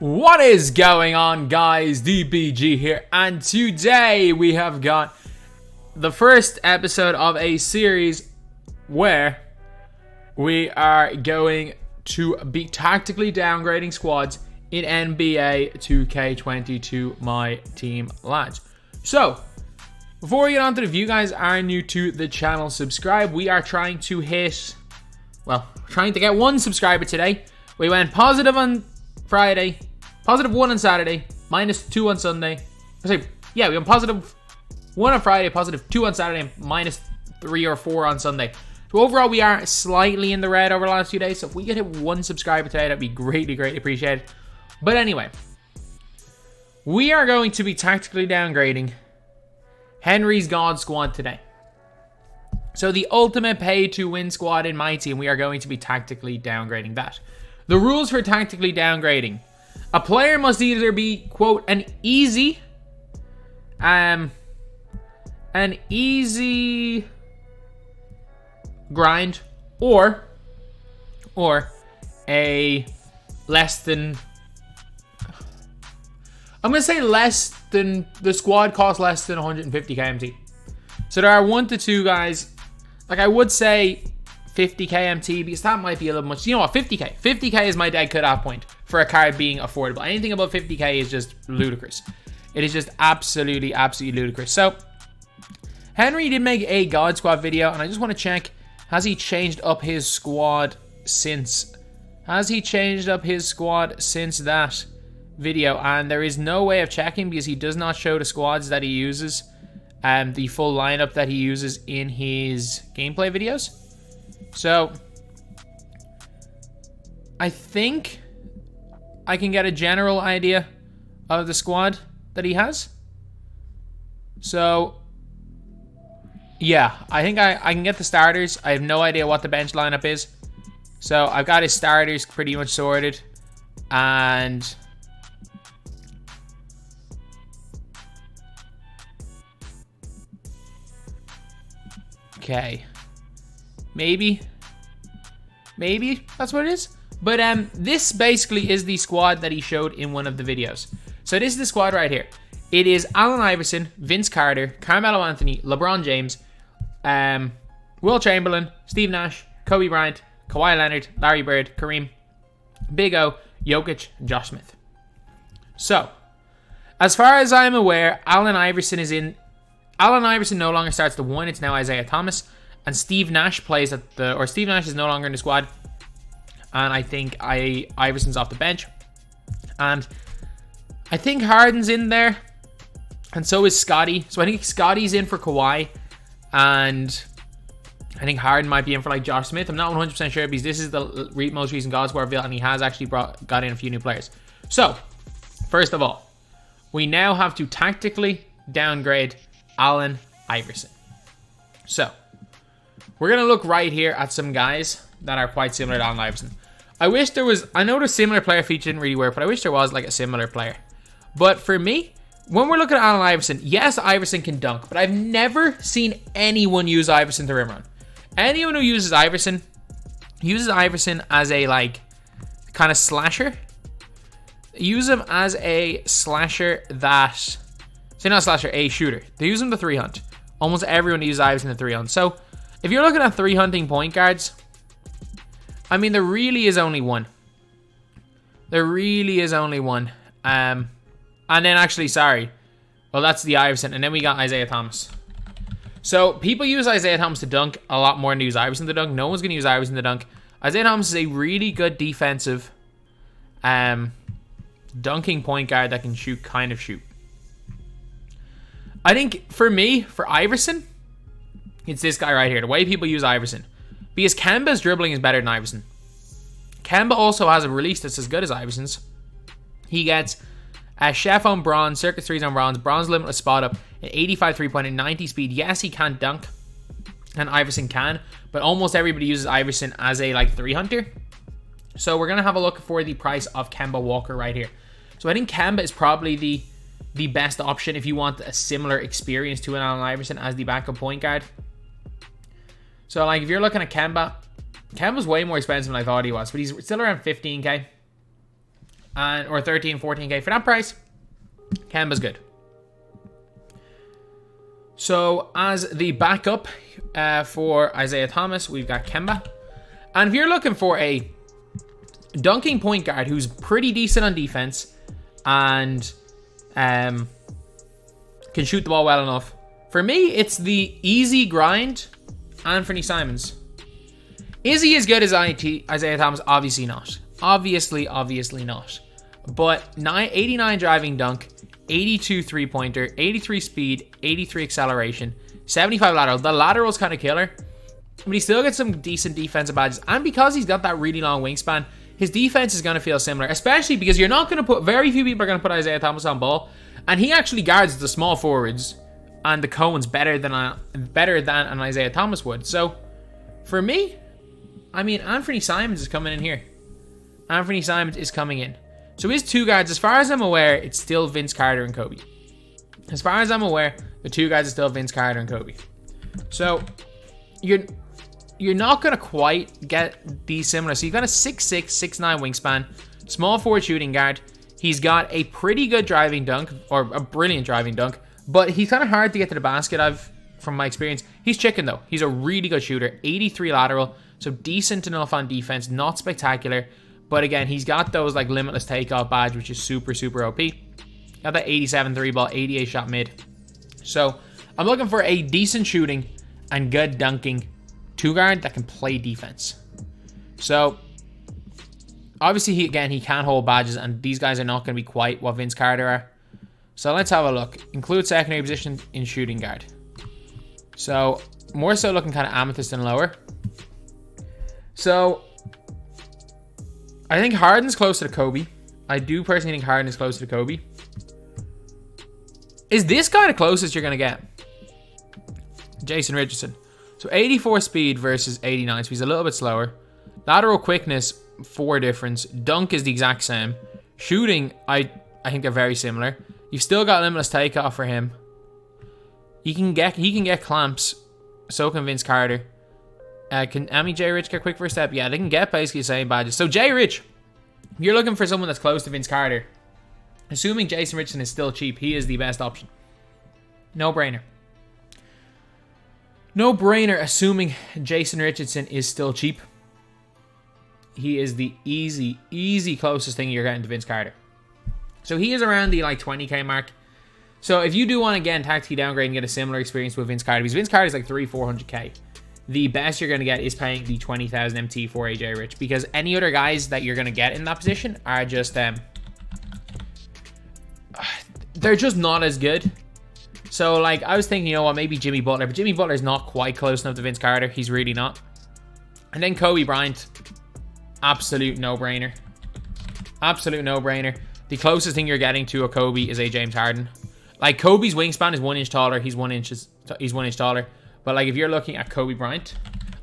What is going on, guys? DBG here, and today we have got the first episode of a series where we are going to be tactically downgrading squads in NBA 2K22 MyTEAM lads. So, before we get on to the view, guys are new to the channel, subscribe. We are trying to hit, trying to get 1 subscriber today. We went positive on Friday, positive 1 on Saturday, minus 2 on Sunday. We went positive 1 on Friday, positive 2 on Saturday, and minus 3 or 4 on Sunday. So overall, we are slightly in the red over the last few days. So if we could hit 1 subscriber today, that'd be greatly appreciated. But anyway, we are going to be tactically downgrading Henry's God squad today. So the ultimate pay-to-win squad in my team, we are going to be tactically downgrading that. The rules for tactically downgrading. A player must either be, quote, an easy grind or a less than, I'm going to say less than, the squad costs less than 150k MT. So there are 1 to 2 guys, like I would say 50k MT, because that might be a little much. You know what, 50k. 50k is my dead cutoff point for a card being affordable. Anything above 50k is just ludicrous. It is just absolutely ludicrous. So, Henry did make a God Squad video, and I just want to check, has he changed up his squad since? Has he changed up his squad since that video? And there is no way of checking because he does not show the squads that he uses, the full lineup that he uses in his gameplay videos. So, I think I can get a general idea of the squad that he has. So, yeah, I think I can get the starters. I have no idea what the bench lineup is. So, I've got his starters pretty much sorted. And okay. Maybe that's what it is. But this basically is the squad that he showed in one of the videos. So this is the squad right here. It is Allen Iverson, Vince Carter, Carmelo Anthony, LeBron James, Will Chamberlain, Steve Nash, Kobe Bryant, Kawhi Leonard, Larry Bird, Kareem, Big O, Jokic, and Josh Smith. So, as far as I'm aware, Allen Iverson no longer starts the 1. It's now Isaiah Thomas. And Steve Nash plays at the, Steve Nash is no longer in the squad. And I think Iverson's off the bench. And I think Harden's in there. And so is Scotty. So I think Scotty's in for Kawhi. And I think Harden might be in for like Josh Smith. I'm not 100% sure because this is the most recent God Squad build. And he has actually got in a few new players. So, first of all, we now have to tactically downgrade Allen Iverson. So, we're going to look right here at some guys that are quite similar to Allen Iverson. I wish there was, I know the similar player feature didn't really work, but I wish there was like a similar player. But for me, when we're looking at Allen Iverson, yes, Iverson can dunk, but I've never seen anyone use Iverson to rim run. Anyone who uses Iverson as a like kind of slasher. Use him as a slasher that, say not slasher, a shooter. They use him to 3-hunt. Almost everyone uses Iverson to 3-hunt. So, if you're looking at 3-hunting point guards, I mean, there really is only one. There really is only one. And then actually, sorry. Well, that's the Iverson. And then we got Isaiah Thomas. So, people use Isaiah Thomas to dunk a lot more than they use Iverson to dunk. No one's going to use Iverson to dunk. Isaiah Thomas is a really good defensive dunking point guard that can shoot. I think, for me, for Iverson, it's this guy right here. The way people use Iverson. Because Kemba's dribbling is better than Iverson. Kemba also has a release that's as good as Iverson's. He gets a chef on bronze, circuit 3s on bronze limitless spot up, an 85 3-point and 90 speed. Yes, he can't dunk, and Iverson can, but almost everybody uses Iverson as a like 3-hunter. So we're going to have a look for the price of Kemba Walker right here. So I think Kemba is probably the best option if you want a similar experience to an Allen Iverson as the backup point guard. So, like, if you're looking at Kemba's way more expensive than I thought he was, but he's still around 15k. or 13, 14K for that price, Kemba's good. So as the backup for Isaiah Thomas, we've got Kemba. And if you're looking for a dunking point guard who's pretty decent on defense and can shoot the ball well enough, for me, it's the easy grind Anthony Simons. Is he as good as Isaiah Thomas? Obviously not. Obviously not. But 89 driving dunk, 82 three-pointer, 83 speed, 83 acceleration, 75 lateral. The lateral's kind of killer, but he still gets some decent defensive badges. And because he's got that really long wingspan, his defense is going to feel similar, especially because you're not going to put, very few people are going to put Isaiah Thomas on ball, and he actually guards the small forwards and the cones better than an Isaiah Thomas would. So for me, I mean, Anthony Simons is coming in here. Anthony Simons is coming in. So his two guards, as far as I'm aware, it's still Vince Carter and Kobe. As far as I'm aware, the two guys are still Vince Carter and Kobe. So you're not going to quite get these similar. So you've got a 6'6", 6'9" wingspan, small forward shooting guard. He's got a pretty good driving dunk, or a brilliant driving dunk, but he's kind of hard to get to the basket, from my experience. He's chicken though. He's a really good shooter, 83 lateral, so decent enough on defense, not spectacular. But again, he's got those like limitless takeoff badge, which is super, super OP. Got that 87 three ball, 88 shot mid. So I'm looking for a decent shooting and good dunking two guard that can play defense. So obviously, he can't hold badges, and these guys are not going to be quite what Vince Carter are. So let's have a look. Include secondary position in shooting guard. So more so looking kind of amethyst and lower. So I think Harden's closer to Kobe. I do personally think Harden is closer to Kobe. Is this guy the closest you're going to get? Jason Richardson. So 84 speed versus 89. So he's a little bit slower. Lateral quickness, 4 difference. Dunk is the exact same. Shooting, I think they're very similar. You've still got limitless takeoff for him. He can get clamps. So can Vince Carter. Can J. Rich get quick first step? Yeah, they can get basically the same badges. So J. Rich, you're looking for someone that's close to Vince Carter. Assuming Jason Richardson is still cheap, he is the best option. No brainer. No brainer, assuming Jason Richardson is still cheap. He is the easy closest thing you're getting to Vince Carter. So he is around the like 20k mark. So if you do want to again tactically downgrade and get a similar experience with Vince Carter, because Vince Carter is like 300-400k, the best you're going to get is paying the 20,000 MT for AJ Rich, because any other guys that you're going to get in that position are just they're just not as good. So like I was thinking, you know what, maybe Jimmy Butler, but Jimmy Butler is not quite close enough to Vince Carter. He's really not. And then Kobe Bryant, absolute no-brainer. Absolute no-brainer. The closest thing you're getting to a Kobe is a James Harden. Like Kobe's wingspan is 1 inch taller. He's 1 inch taller. But like if you're looking at Kobe Bryant,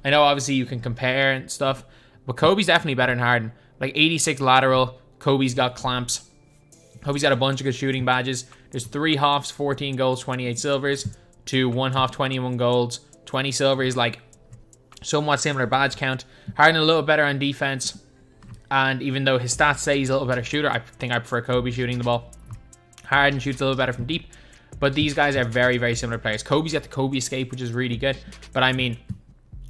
I know obviously you can compare and stuff, but Kobe's definitely better than Harden. Like 86 lateral, Kobe's got clamps. Kobe's got a bunch of good shooting badges. There's 3 halves, 14 golds, 28 silvers, to 1 half, 21 golds, 20 silvers, like somewhat similar badge count. Harden a little better on defense. And even though his stats say he's a little better shooter, I think I prefer Kobe shooting the ball. Harden shoots a little better from deep. But these guys are very, very similar players. Kobe's got the Kobe escape, which is really good. But I mean,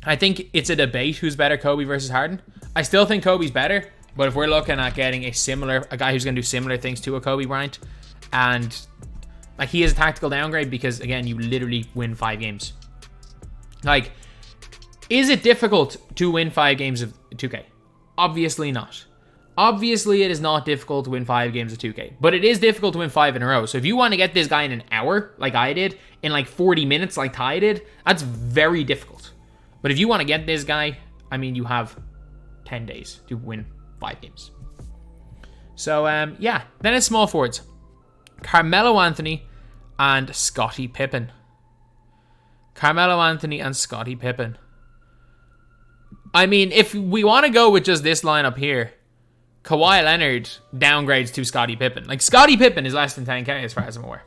I think it's a debate who's better, Kobe versus Harden. I still think Kobe's better. But if we're looking at getting a guy who's going to do similar things to a Kobe Bryant, and like he is a tactical downgrade because, again, you literally win 5 games. Like, is it difficult to win 5 games of 2K? Obviously not. Obviously, it is not difficult to win 5 games of 2K, but it is difficult to win 5 in a row. So if you want to get this guy in an hour, like I did, in like 40 minutes, like Ty did, that's very difficult. But if you want to get this guy, I mean, you have 10 days to win 5 games. So, yeah. Then it's small forwards. Carmelo Anthony and Scotty Pippen. Carmelo Anthony and Scotty Pippen. I mean, if we want to go with just this lineup here, Kawhi Leonard downgrades to Scotty Pippen. Like, Scotty Pippen is less than 10k as far as I'm aware.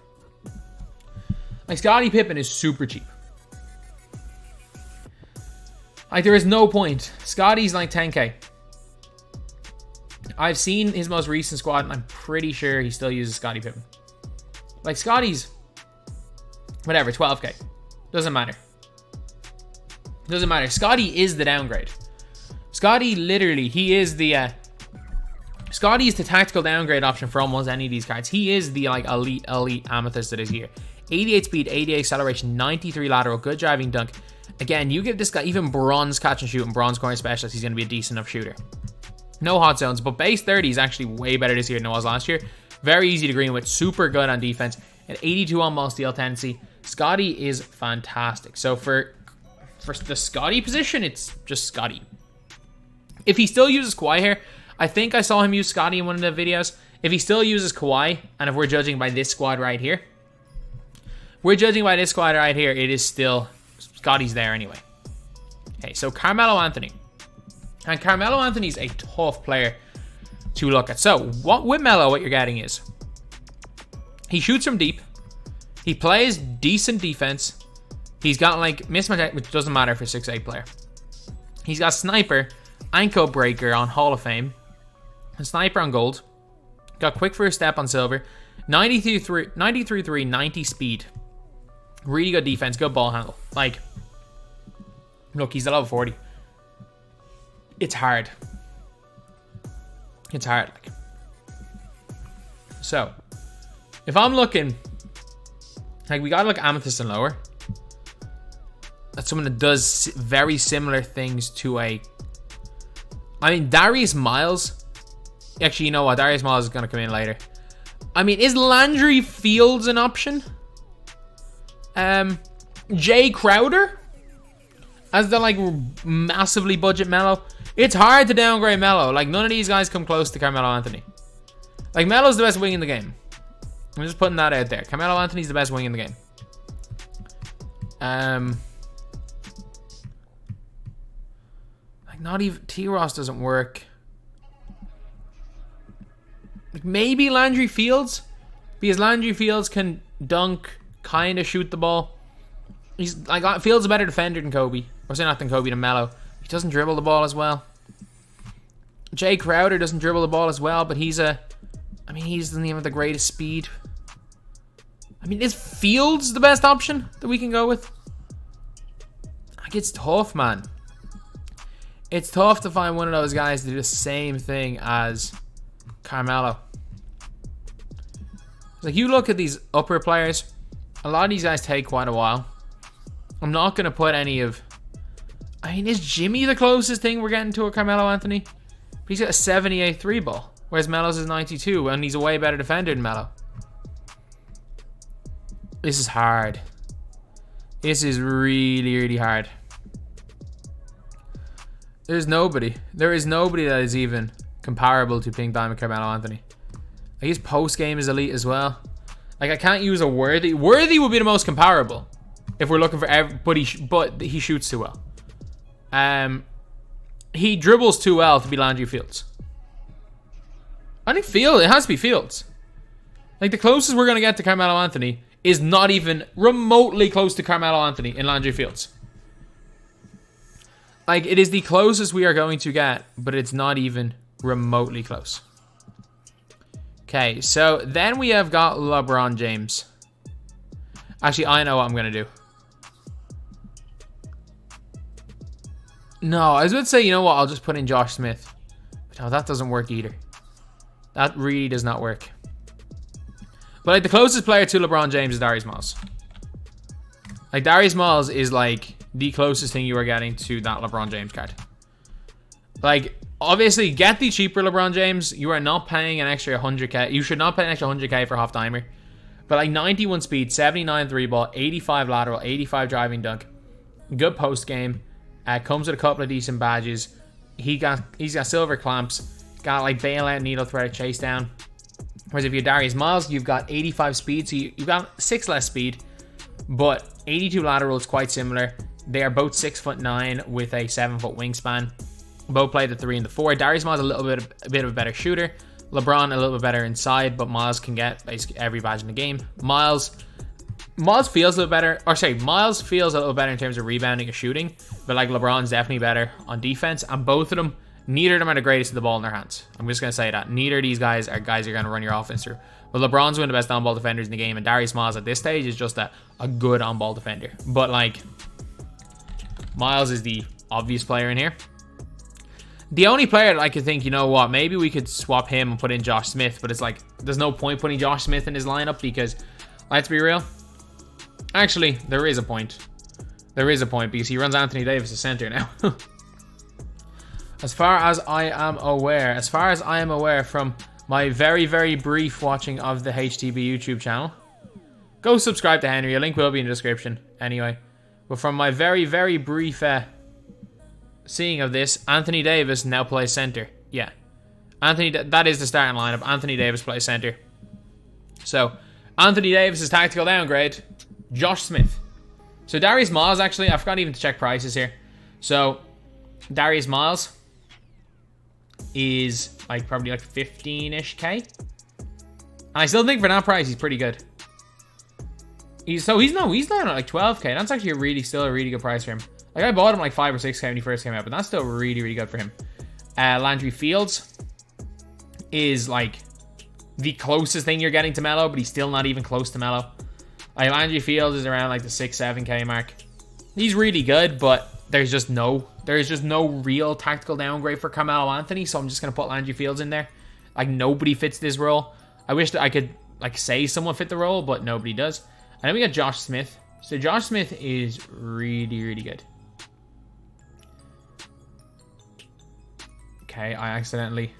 Like, Scotty Pippen is super cheap. Like, there is no point. Scotty's like 10k. I've seen his most recent squad, and I'm pretty sure he still uses Scotty Pippen. Like, Scotty's, whatever, 12k. Doesn't matter. Doesn't matter. Scotty is the downgrade. Scotty, literally, he is the, Scotty is the tactical downgrade option for almost any of these cards. He is the, like, elite amethyst that is here. 88 speed, 88 acceleration, 93 lateral, good driving dunk. Again, you give this guy even bronze catch and shoot and bronze corner specialist, he's going to be a decent enough shooter. No hot zones, but base 30 is actually way better this year than it was last year. Very easy to green with, super good on defense, and 82 on ball steal tendency. Scotty is fantastic. So for the Scotty position, it's just Scotty. If he still uses Kawhi here, I think I saw him use Scotty in one of the videos. If he still uses Kawhi, and if we're judging by this squad right here, it is still Scotty's there anyway. Okay, so Carmelo Anthony. And Carmelo Anthony's a tough player to look at. So, with Melo, what you're getting is he shoots from deep. He plays decent defense. He's got, like, mismatch, which doesn't matter for a 6'8 player. He's got sniper, ankle breaker on Hall of Fame, a sniper on gold. Got quick first step on silver. 93-3, 90 speed. Really good defense, good ball handle. Like, look, he's a level 40. It's hard. It's hard. So, if I'm looking, like, we gotta look amethyst and lower. That's someone that does very similar things to I mean, Darius Miles. Actually, you know what? Darius Miles is gonna come in later. I mean, is Landry Fields an option? Jay Crowder as the, like, massively budget Melo. It's hard to downgrade Melo. Like, none of these guys come close to Carmelo Anthony. Like, Melo's the best wing in the game. I'm just putting that out there. Carmelo Anthony's the best wing in the game. Like, not even T-Ross doesn't work. Like, maybe Landry Fields, because Landry Fields can dunk, kind of shoot the ball. He's like, Fields a better defender than Kobe. Or say not than Kobe, than Melo. He doesn't dribble the ball as well. Jay Crowder doesn't dribble the ball as well, but he's I mean, he doesn't even have the greatest speed. I mean, is Fields the best option that we can go with? Like, it's tough, man. It's tough to find one of those guys to do the same thing as Carmelo. Like, you look at these upper players, a lot of these guys take quite a while. I'm not going to put any of... I mean, is Jimmy the closest thing we're getting to a Carmelo Anthony? But he's got a 78 3 ball, whereas Melo's is 92, and he's a way better defender than Melo. This is hard. This is really, really hard. There's nobody. There is nobody that is even comparable to Pink Diamond Carmelo Anthony. Like, his post game is elite as well. Like, I can't use a Worthy. Worthy would be the most comparable if we're looking for everybody, but he shoots too well. He dribbles too well to be Landry Fields. I think it has to be Fields. Like, the closest we're gonna get to Carmelo Anthony is not even remotely close to Carmelo Anthony in Landry Fields. Like, it is the closest we are going to get, but it's not even remotely close. Okay, so then we have got LeBron James. Actually, I know what I'm going to do. No, I was about to say, you know what? I'll just put in Josh Smith. But no, that doesn't work either. That really does not work. But, like, the closest player to LeBron James is Darius Miles. Like, Darius Miles is, like, the closest thing you are getting to that LeBron James card. Like, obviously, get the cheaper LeBron James. You are not paying an extra 100k. You should not pay an extra 100k for half timer. But, like, 91 speed, 79 3 ball, 85 lateral, 85 driving dunk. Good post game. Comes with a couple of decent badges. He's got silver clamps. Got, like, bailout, needle thread, chase down. Whereas if you're Darius Miles, you've got 85 speed. So you've got 6 less speed. But 82 lateral is quite similar. They are both 6'9" with a 7-foot wingspan. Both play the 3 and the 4. Darius Miles a bit of a better shooter. LeBron a little bit better inside, but Miles can get basically every badge in the game. Miles feels a little better, or sorry, Miles feels a little better in terms of rebounding and shooting, but like LeBron's definitely better on defense, and both of them Neither of them are the greatest with the ball in their hands. I'm just going to say that. Neither of these guys are going to run your offense through. But LeBron's one of the best on-ball defenders in the game, and Darius Miles at this stage is just a good on-ball defender. But, like, Miles is the obvious player in here. The only player that I could think, you know what, maybe we could swap him and put in Josh Smith, but it's like, there's no point putting Josh Smith in his lineup because, let's be real, actually, there is a point. There is a point because he runs Anthony Davis as center now. As far as I am aware from my very, very brief watching of the HTB YouTube channel, go subscribe to Henry. A link will be in the description anyway. But from my very, very brief seeing of this, Anthony Davis now plays center. Yeah. That is the starting lineup. Anthony Davis plays center. So, Anthony Davis' tactical downgrade, Josh Smith. So, Darius Miles, actually, I forgot even to check prices here. So, Darius Miles is like probably like 15-ish K. And I still think for that price, he's pretty good. He's down at like 12K. That's actually still a really good price for him. Like, I bought him like 5 or 6K when he first came out, but that's still really, really good for him. Landry Fields is like the closest thing you're getting to Melo, but he's still not even close to Melo. Like, Landry Fields is around like the 6-7K mark. He's really good, but there's just no real tactical downgrade for Carmelo Anthony, so I'm just gonna put Landry Fields in there. Like, nobody fits this role. I wish that I could like say someone fit the role, but nobody does. And then we got Josh Smith. So Josh Smith is really, really good. Okay, I accidentally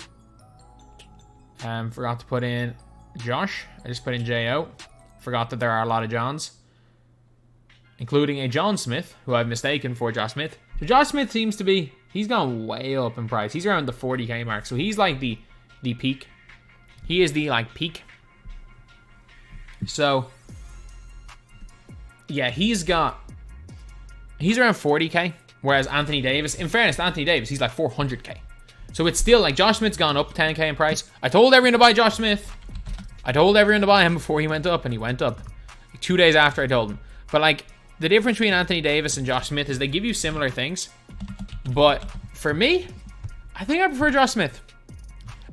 forgot to put in Josh. I just put in J.O. Forgot that there are a lot of Johns, including a John Smith, who I've mistaken for Josh Smith. So Josh Smith seems to be, he's gone way up in price. He's around the 40K mark. So he's like the peak. He is the like peak. So yeah, he's around 40K. Whereas Anthony Davis, in fairness to Anthony Davis, he's like 400K. So it's still like Josh Smith's gone up 10K in price. I told everyone to buy Josh Smith. I told everyone to buy him before he went up, and he went up. Like 2 days after I told him. But like, the difference between Anthony Davis and Josh Smith is they give you similar things. But for me, I think I prefer Josh Smith.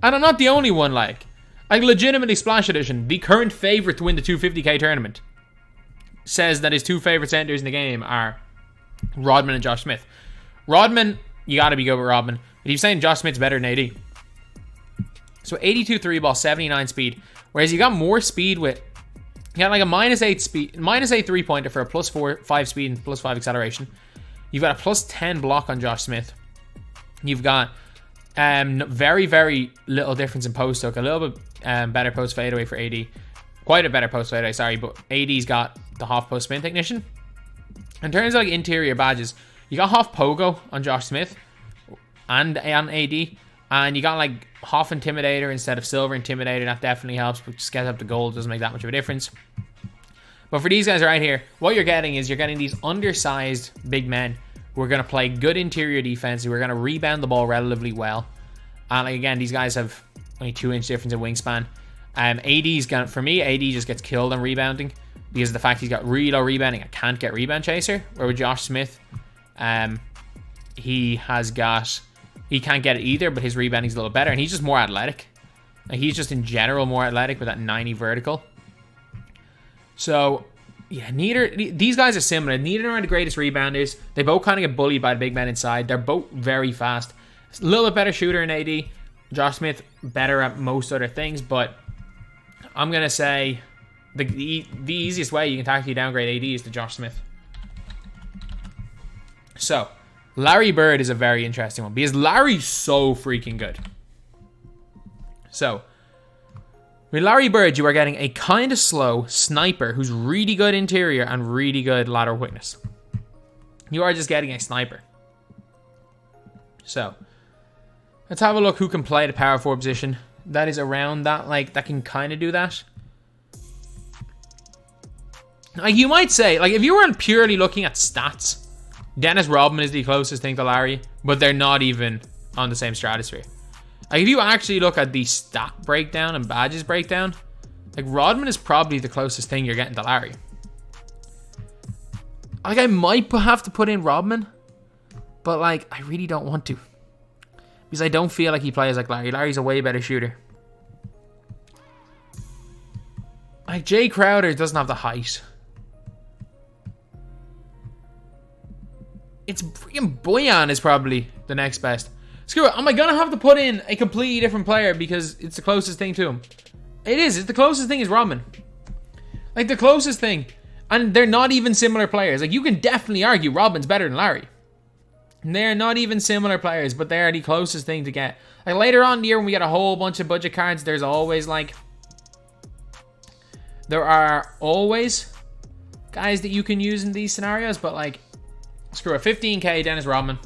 And I'm not the only one, like legitimately Splash Edition, the current favorite to win the 250K tournament, says that his two favorite centers in the game are Rodman and Josh Smith. Rodman, you gotta be good with Rodman. But he's saying Josh Smith's better than AD. So 82 3 ball, 79 speed. Whereas you got more speed with, you got like a -8 speed, -8 3-pointer for a +5 speed and +5 acceleration. You've got a +10 block on Josh Smith. You've got very, very little difference in post hook. A little bit better post fadeaway for AD. Quite a better post fadeaway, sorry, but AD's got the half post spin technician. In terms of like interior badges, you got half pogo on Josh Smith and on AD. And you got like half Intimidator instead of Silver Intimidator. That definitely helps, but just get up to gold doesn't make that much of a difference. But for these guys right here, what you're getting is you're getting these undersized big men who are going to play good interior defense, who are going to rebound the ball relatively well. And like, again, these guys have only 2-inch difference in wingspan. AD's gonna, for me, AD just gets killed on rebounding because of the fact he's got really low rebounding. I can't get rebound chaser. Where with Josh Smith, he can't get it either, but his rebounding's a little better, and he's just more athletic. Like, he's just in general more athletic with that 90 vertical. So, yeah, these guys are similar. Neither are the greatest rebounders. They both kind of get bullied by the big men inside. They're both very fast. A little bit better shooter in AD. Josh Smith better at most other things, but I'm going to say the easiest way you can tactically downgrade AD is to Josh Smith. So, Larry Bird is a very interesting one because Larry's so freaking good. So, with Larry Bird, you are getting a kind of slow sniper who's really good interior and really good lateral quickness. You are just getting a sniper. So, let's have a look who can play the power forward position. That is around that, like, that can kind of do that. Like, you might say, like, if you weren't purely looking at stats, Dennis Rodman is the closest thing to Larry, but they're not even on the same stratosphere. Like, if you actually look at the stat breakdown and badges breakdown, like, Rodman is probably the closest thing you're getting to Larry. Like, I might have to put in Rodman, but, like, I really don't want to. Because I don't feel like he plays like Larry. Larry's a way better shooter. Like, Jay Crowder doesn't have the height. It's freaking Boyan is probably the next best. Screw it. Am I going to have to put in a completely different player because it's the closest thing to him? It is. It's the closest thing is Rodman. Like, the closest thing. And they're not even similar players. Like, you can definitely argue Rodman's better than Larry. And they're not even similar players, but they're the closest thing to get. Like, later on in the year when we get a whole bunch of budget cards, there's always, like... There are always guys that you can use in these scenarios, but, like... Screw it. 15k, Dennis Rodman.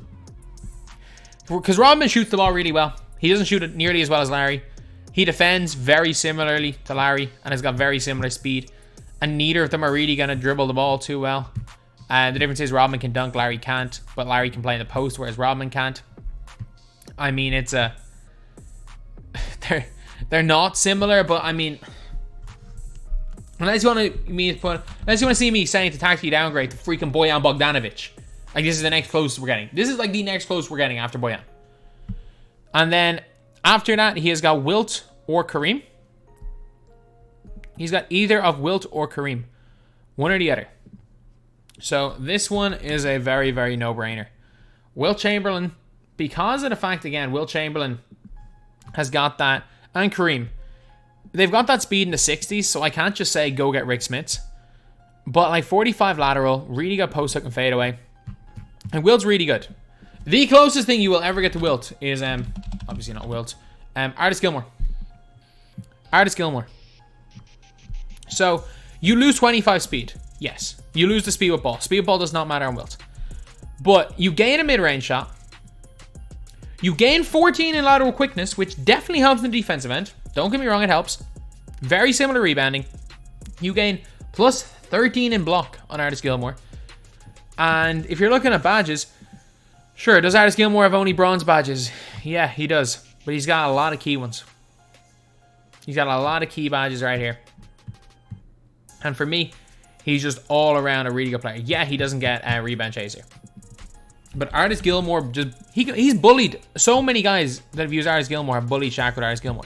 Because Rodman shoots the ball really well. He doesn't shoot it nearly as well as Larry. He defends very similarly to Larry and has got very similar speed. And neither of them are really going to dribble the ball too well. The difference is Rodman can dunk, Larry can't. But Larry can play in the post, whereas Rodman can't. I mean, it's a... They're not similar, but I mean... Unless you want to see me saying to tactically downgrade to freaking Bojan Bogdanovic. Like, this is the next closest we're getting. This is like the next closest we're getting after Bojan. And then after that, he has got Wilt or Kareem. He's got either of Wilt or Kareem. One or the other. So this one is a very, very no-brainer. Wilt Chamberlain, because of the fact, again, Wilt Chamberlain has got that, and Kareem. They've got that speed in the 60s, so I can't just say go get Rick Smits. But like 45 lateral, really good post hook and fadeaway. And Wilt's really good. The closest thing you will ever get to Wilt is, obviously not Wilt, Artis Gilmore. Artis Gilmore. So, you lose 25 speed. Yes. You lose the speed with ball. Speed with ball does not matter on Wilt. But you gain a mid-range shot. You gain 14 in lateral quickness, which definitely helps in the defensive end. Don't get me wrong, it helps. Very similar rebounding. You gain plus 13 in block on Artis Gilmore. And if you're looking at badges, sure, does Artis Gilmore have only bronze badges? Yeah, he does. But he's got a lot of key ones. He's got a lot of key badges right here. And for me, he's just all around a really good player. Yeah, he doesn't get a rebound chaser. But Artis Gilmore, he's bullied. So many guys that have used Artis Gilmore have bullied Shaq with Artis Gilmore.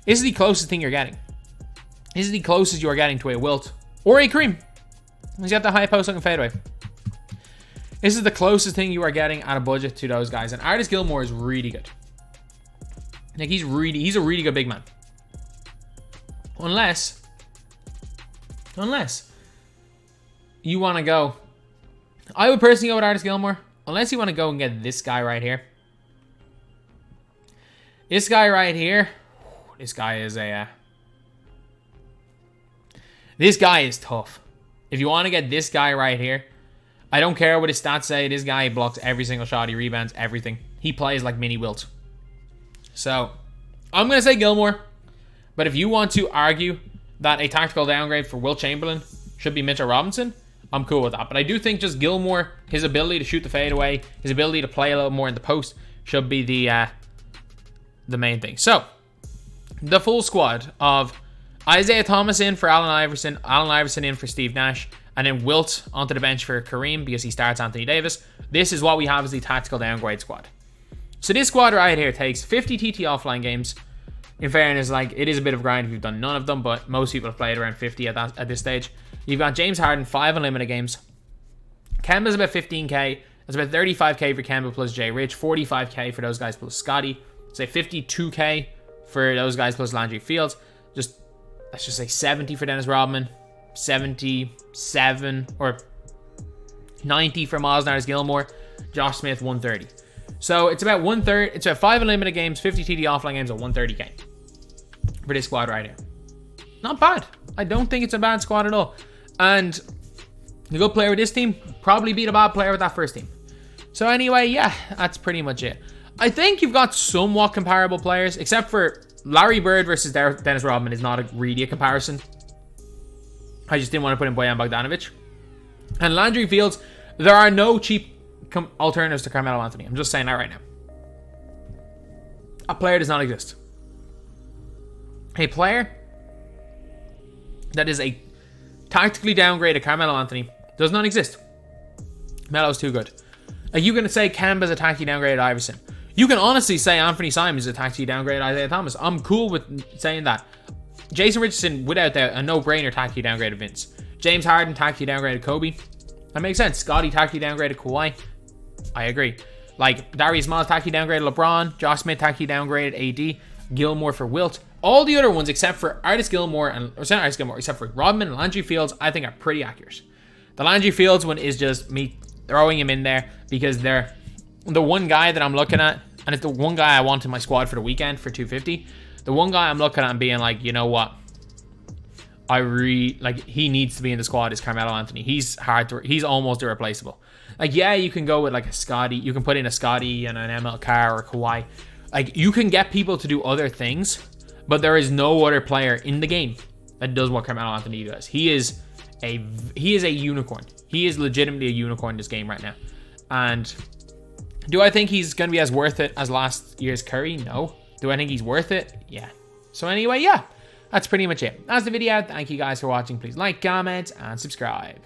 This is the closest thing you're getting. This is the closest you are getting to a Wilt or a Kareem. He's got the high post looking fadeaway. This is the closest thing you are getting at a budget to those guys. And Artis Gilmore is really good. Like, he's a really good big man. Unless you want to go... I would personally go with Artis Gilmore. Unless you want to go and get this guy right here. This guy right here. This guy is a... this guy is tough. If you want to get this guy right here, I don't care what his stats say. This guy blocks every single shot. He rebounds everything. He plays like mini Wilt. So, I'm going to say Gilmore. But if you want to argue that a tactical downgrade for Wilt Chamberlain should be Mitchell Robinson, I'm cool with that. But I do think just Gilmore, his ability to shoot the fadeaway, his ability to play a little more in the post, should be the main thing. So, the full squad of Isaiah Thomas in for Allen Iverson in for Steve Nash, and then Wilt onto the bench for Kareem because he starts Anthony Davis. This is what we have as the tactical downgrade squad. So this squad right here takes 50 TT offline games. In fairness, like, it is a bit of a grind if you've done none of them, but most people have played around 50 at this stage. You've got James Harden, 5 unlimited games. Kemba's about 15k. That's about 35k for Kemba plus Jay Rich, 45k for those guys plus Scotty. Say 52k for those guys plus Landry Fields. Let's just say 70 for Dennis Rodman, 77 or 90 for Miles Naris Gilmore, Josh Smith 130. So it's about 1/3. It's about 5 unlimited games, 50 TD offline games, and 130k for this squad right here. Not bad. I don't think it's a bad squad at all. And the good player with this team probably beat a bad player with that first team. So anyway, yeah, that's pretty much it. I think you've got somewhat comparable players, except for Larry Bird versus Dennis Rodman is not really a comparison. I just didn't want to put in Bojan Bogdanovic. And Landry Fields, there are no cheap alternatives to Carmelo Anthony. I'm just saying that right now. A player does not exist. A player that is a tactically downgraded Carmelo Anthony does not exist. Melo's too good. Are you going to say Kemba's a tactically downgraded Iverson? You can honestly say Anthony Simons is a taxi downgrade Isaiah Thomas. I'm cool with saying that. Jason Richardson, without doubt, a no-brainer taxi downgraded Vince. James Harden, taxi downgraded Kobe. That makes sense. Scotty, taxi downgraded Kawhi. I agree. Like, Darius Miles, taxi downgraded LeBron. Josh Smith, taxi downgraded AD. Gilmore for Wilt. All the other ones, except for Artis Gilmore, except for Rodman and Landry Fields, I think are pretty accurate. The Landry Fields one is just me throwing him in there because they're the one guy that I'm looking at, and it's the one guy I want in my squad for the weekend for 250. The one guy I'm looking at and being like, you know what? He needs to be in the squad is Carmelo Anthony. He's he's almost irreplaceable. Like, yeah, you can go with like a Scotty. You can put in a Scotty and an ML Carr or Kawhi. Like, you can get people to do other things, but there is no other player in the game that does what Carmelo Anthony does. He is a unicorn. He is legitimately a unicorn in this game right now. And do I think he's going to be as worth it as last year's Curry? No. Do I think he's worth it? Yeah. So anyway, yeah, that's pretty much it. That's the video. Thank you guys for watching. Please like, comment, and subscribe.